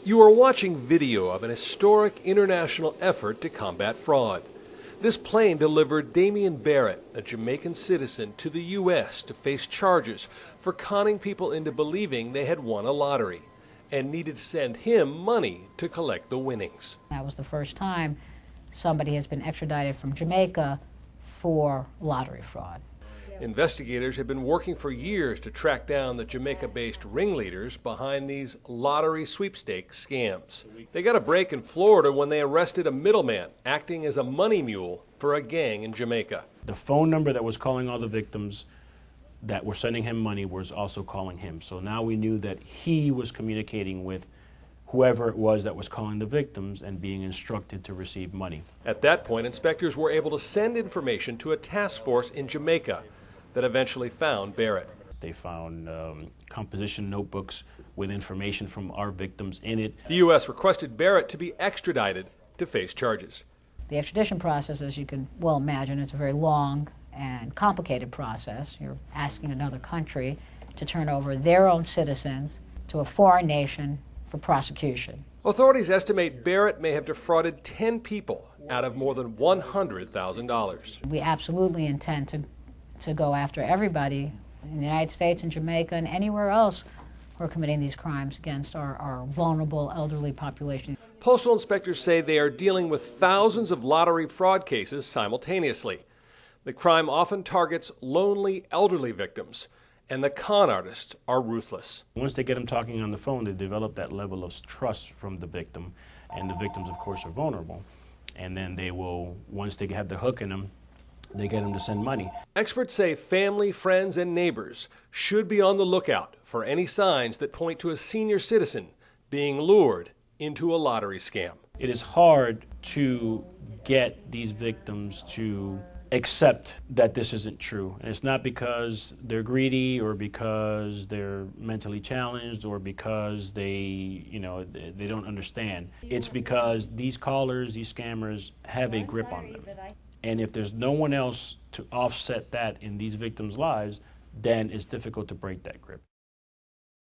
You are watching video of an historic international effort to combat fraud. This plane delivered Damian Barrett, a Jamaican citizen, to the U.S. to face charges for conning people into believing they had won a lottery and needed to send him money to collect the winnings. That was the first time somebody has been extradited from Jamaica for lottery fraud. Investigators have been working for years to track down the Jamaica-based ringleaders behind these lottery sweepstakes scams. They got a break in Florida when they arrested a middleman acting as a money mule for a gang in Jamaica. The phone number that was calling all the victims that were sending him money was also calling him. So now we knew that he was communicating with whoever it was that was calling the victims and being instructed to receive money. At that point, inspectors were able to send information to a task force in Jamaica that eventually found Barrett. They found composition notebooks with information from our victims in it. The U.S. requested Barrett to be extradited to face charges. The extradition process, as you can well imagine, is a very long and complicated process. You're asking another country to turn over their own citizens to a foreign nation for prosecution. Authorities estimate Barrett may have defrauded 10 people out of more than $100,000. We absolutely intend to go after everybody in the United States and Jamaica and anywhere else who are committing these crimes against our vulnerable elderly population. Postal inspectors say they are dealing with thousands of lottery fraud cases simultaneously. The crime often targets lonely elderly victims, and the con artists are ruthless. Once they get them talking on the phone, they develop that level of trust from the victim, and the victims, of course, are vulnerable. And then they will, once they have the hook in them, they get them to send money. Experts say family, friends, and neighbors should be on the lookout for any signs that point to a senior citizen being lured into a lottery scam. It is hard to get these victims to accept that this isn't true. And it's not because they're greedy or because they're mentally challenged or because they don't understand. It's because these callers, these scammers have a grip on them. And if there's no one else to offset that in these victims' lives, then it's difficult to break that grip.